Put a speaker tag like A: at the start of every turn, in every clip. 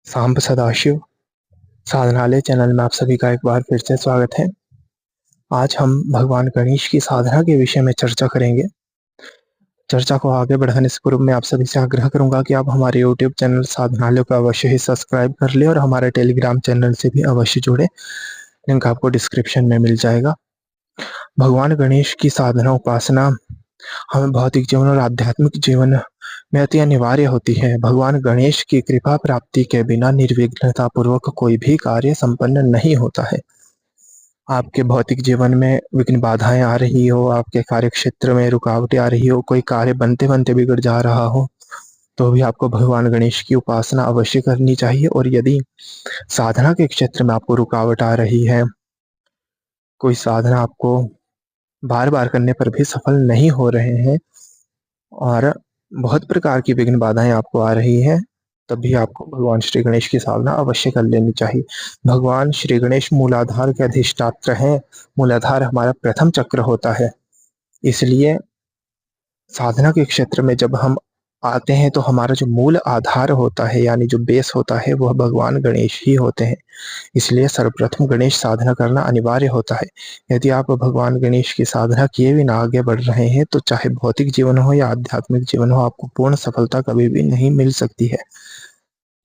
A: Samba Sadashiv साधनालय channel में आप सभी का एक बार फिर से स्वागत है। आज हम भगवान गणेश की साधना के विषय में चर्चा करेंगे। चर्चा को आगे बढ़ाने से पूर्व मैं आप सभी से आग्रह करूंगा कि आप हमारे यूट्यूब चैनल साधनालय को अवश्य ही सब्सक्राइब कर ले और हमारे टेलीग्राम चैनल से भी अवश्य जुड़े। लिंक आपको डिस्क्रिप्शन में मिल जाएगा। भगवान गणेश की साधना उपासना हमें भौतिक जीवन और आध्यात्मिक जीवन में अति अनिवार्य होती है। भगवान गणेश की कृपा प्राप्ति के बिना निर्विघ्नता पूर्वक कोई भी कार्य संपन्न नहीं होता है। आपके भौतिक जीवन में विघ्न बाधाएं आ रही हो, आपके कार्य क्षेत्र में रुकावटें आ रही हो, कोई कार्य बनते बनते बिगड़ जा रहा हो, तो भी आपको भगवान गणेश की उपासना अवश्य करनी चाहिए। और यदि साधना के क्षेत्र में आपको रुकावट आ रही है, कोई साधना आपको बार बार करने पर भी सफल नहीं हो रहे हैं और बहुत प्रकार की विघ्न बाधाएं आपको आ रही है, तब भी आपको भगवान श्री गणेश की साधना अवश्य कर लेनी चाहिए। भगवान श्री गणेश मूलाधार के अधिष्ठात्र हैं। मूलाधार हमारा प्रथम चक्र होता है, इसलिए साधना के क्षेत्र में जब हम आते हैं तो हमारा जो मूल आधार होता है यानी जो बेस होता है वह भगवान गणेश ही होते हैं। इसलिए सर्वप्रथम गणेश साधना करना अनिवार्य होता है। यदि आप भगवान गणेश की साधना किए बिना आगे बढ़ रहे हैं तो चाहे भौतिक जीवन हो या आध्यात्मिक जीवन हो, आपको पूर्ण सफलता कभी भी नहीं मिल सकती है,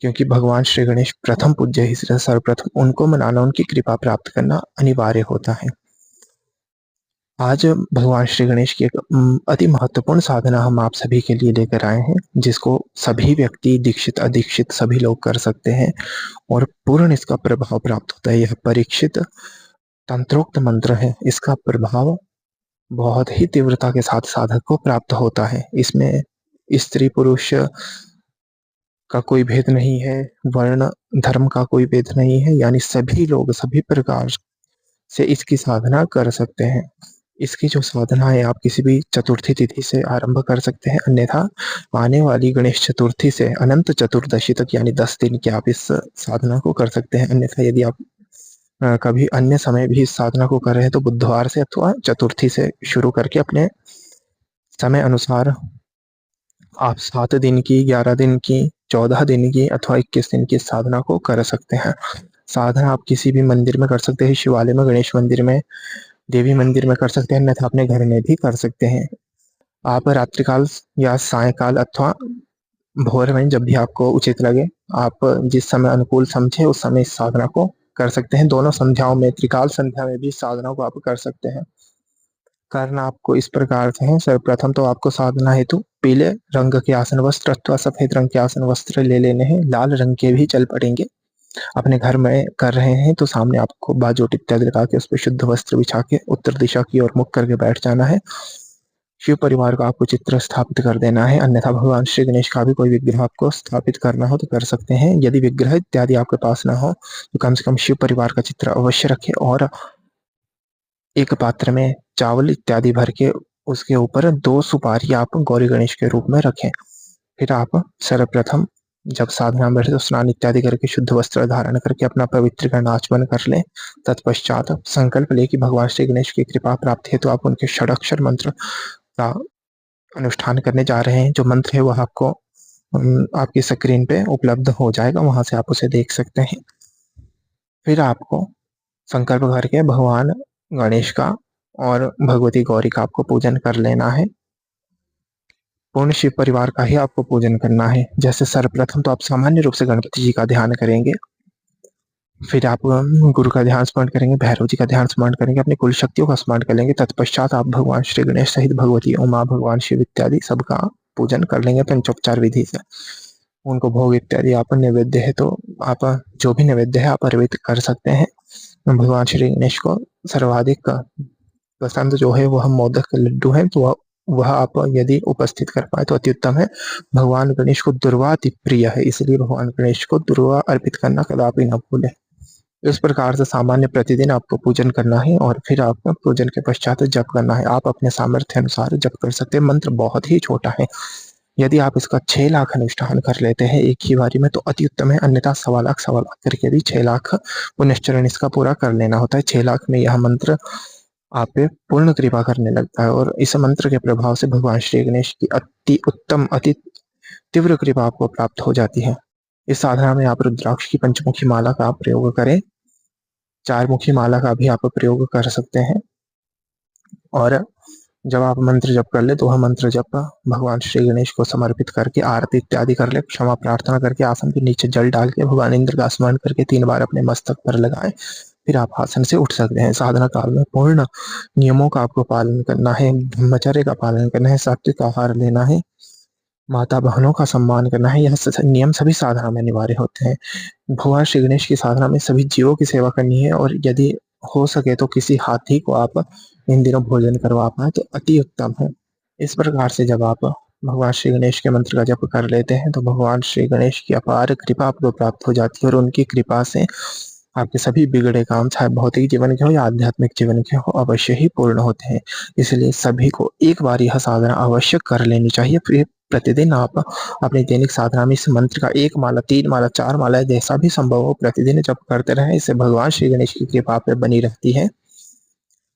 A: क्योंकि भगवान श्री गणेश प्रथम पूज्य है। इसलिए सर्वप्रथम उनको मनाना, उनकी कृपा प्राप्त करना अनिवार्य होता है। आज भगवान श्री गणेश की एक अति महत्वपूर्ण साधना हम आप सभी के लिए लेकर आए हैं, जिसको सभी व्यक्ति दीक्षित अदीक्षित सभी लोग कर सकते हैं और पूर्ण इसका प्रभाव प्राप्त होता है। यह परीक्षित तंत्रोक्त मंत्र है। इसका प्रभाव बहुत ही तीव्रता के साथ साधक को प्राप्त होता है। इसमें स्त्री पुरुष का कोई भेद नहीं है, वर्ण धर्म का कोई भेद नहीं है, यानी सभी लोग सभी प्रकार से इसकी साधना कर सकते हैं। इसकी जो साधना है आप किसी भी चतुर्थी तिथि से आरंभ कर सकते हैं, अन्यथा आने वाली गणेश चतुर्थी से अनंत चतुर्दशी तक यानी 10 दिन की आप इस साधना को कर सकते हैं। अन्यथा यदि आप कभी अन्य समय भी इस साधना को कर रहे हैं तो बुधवार से अथवा चतुर्थी से शुरू करके अपने समय अनुसार आप 7 दिन की, 11 दिन की, 14 दिन की अथवा 21 दिन की साधना को कर सकते हैं। साधना आप किसी भी मंदिर में कर सकते हैं, शिवालय में, गणेश मंदिर में, देवी मंदिर में कर सकते हैं, अन्यथा अपने घर में भी कर सकते हैं। आप रात्रिकाल या सायकाल अथवा भोर में, जब भी आपको उचित लगे, आप जिस समय अनुकूल समझे उस समय इस साधना को कर सकते हैं। दोनों संध्याओं में, त्रिकाल संध्या में भी साधना को आप कर सकते हैं। करना आपको इस प्रकार से है। सर्वप्रथम तो आपको साधना हेतु पीले रंग के आसन वस्त्र अथवा सफेद रंग के आसन वस्त्र ले लेने हैं। लाल रंग के भी चल पड़ेंगे। अपने घर में कर रहे हैं तो सामने आपको बाजोट इत्यादि लगा के उस पर शुद्ध वस्त्र बिछा के उत्तर दिशा की ओर मुख करके बैठ जाना है। शिव परिवार का आपको चित्र स्थापित कर देना है, अन्यथा भगवान श्री गणेश का भी कोई विग्रह आपको स्थापित करना हो तो कर सकते हैं। यदि विग्रह इत्यादि आपके पास ना हो तो कम से कम शिव परिवार का चित्र अवश्य रखें और एक पात्र में चावल इत्यादि भर के उसके ऊपर 2 सुपारी आप गौरी गणेश के रूप में रखें। फिर आप सर्वप्रथम जब साधना में बैठे तो स्नान इत्यादि करके शुद्ध वस्त्र धारण करके अपना पवित्र आचमन कर लें। तत्पश्चात संकल्प ले कि भगवान श्री गणेश की कृपा प्राप्त है तो आप उनके षडाक्षर मंत्र का अनुष्ठान करने जा रहे हैं। जो मंत्र है वह आपको आपकी स्क्रीन पे उपलब्ध हो जाएगा, वहां से आप उसे देख सकते हैं। फिर आपको संकल्प करके भगवान गणेश का और भगवती गौरी का आपको पूजन कर लेना है। पूर्ण शिव परिवार का ही आपको पूजन करना है। जैसे सर्वप्रथम तो आप सामान्य रूप से गणपति जी का ध्यान करेंगे, फिर आप गुरु का ध्यान स्मरण करेंगे, भैरव जी का ध्यान स्मरण करेंगे, अपनी कुल शक्तियों का स्मरण कर लेंगे। तत्पश्चात आप भगवान श्री गणेश सहित भगवती उमा, भगवान शिव इत्यादि सबका पूजन कर लेंगे पंचोपचार विधि से। उनको भोग इत्यादि आप नैवेद्य है तो आप जो भी नैवेद्य है आप अर्पित कर सकते हैं। भगवान श्री गणेश को सर्वाधिक पसंद जो है वह मोदक के लड्डू है, तो वह आप यदि उपस्थित कर पाए तो अति उत्तम है। भगवान गणेश को दुर्वा अति प्रिय है, इसलिए भगवान गणेश को दुर्वा अर्पित करना कदापि न भूलें। इस प्रकार से सामान्य प्रतिदिन आपको पूजन करना है और फिर आपको पूजन के पश्चात जप करना है। आप अपने सामर्थ्य अनुसार जप कर सकते हैं। मंत्र बहुत ही छोटा है। यदि आप इसका 6 लाख अनुष्ठान कर लेते हैं एक ही बारी में तो अति उत्तम है, अन्यथा 1.25 करके भी 6 लाख पुनश्चरण इसका पूरा कर लेना होता है। 6 लाख में यह मंत्र आप पे पूर्ण कृपा करने लगता है और इस मंत्र के प्रभाव से भगवान श्री गणेश की अति उत्तम, अति तीव्र कृपा आपको प्राप्त हो जाती है। इस साधना में आप रुद्राक्ष की पंचमुखी माला का आप प्रयोग करें, 4 मुखी माला का भी आप प्रयोग कर सकते हैं। और जब आप मंत्र जप कर ले तो वह मंत्र जप भगवान श्री गणेश को समर्पित करके आरती इत्यादि कर ले, क्षमा प्रार्थना करके आसन के नीचे जल डाल के भगवान इंद्र का स्मरण करके 3 बार अपने मस्तक पर लगाएं, फिर आप आसन से उठ सकते हैं। साधना काल में पूर्ण नियमों का आपको पालन करना है, ब्रह्मचर्य का पालन करना है, सात्विक आहार लेना है, माता बहनों का सम्मान करना है। यह नियम सभी साधना में अनिवार्य होते हैं। भगवान श्री गणेश की साधना में सभी जीवों की सेवा करनी है, और यदि हो सके तो किसी हाथी को आप इन दिनों भोजन करवा पाए तो अति उत्तम है। इस प्रकार से जब आप भगवान श्री गणेश के मंत्र का जप कर लेते हैं तो भगवान श्री गणेश की अपार कृपा आपको प्राप्त हो जाती है, और उनकी कृपा से आपके सभी बिगड़े काम, चाहे भौतिक जीवन के हो या आध्यात्मिक जीवन के हो, अवश्य ही पूर्ण होते हैं। इसलिए सभी को एक बार यह साधना अवश्य कर लेनी चाहिए। फिर प्रतिदिन आप अपनी दैनिक साधना में इस मंत्र का 1 माला, 3 माला, 4 माला जैसा भी संभव हो प्रतिदिन जप करते रहें। इससे भगवान श्री गणेश की कृपा आप पे बनी रहती है।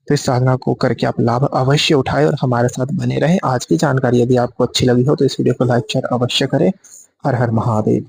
A: तो इस साधना को करके आप लाभ अवश्य उठाएं और हमारे साथ बने रहें। आज की जानकारी यदि आपको अच्छी लगी हो तो इस वीडियो को लाइक शेयर अवश्य करें। हर हर महादेव।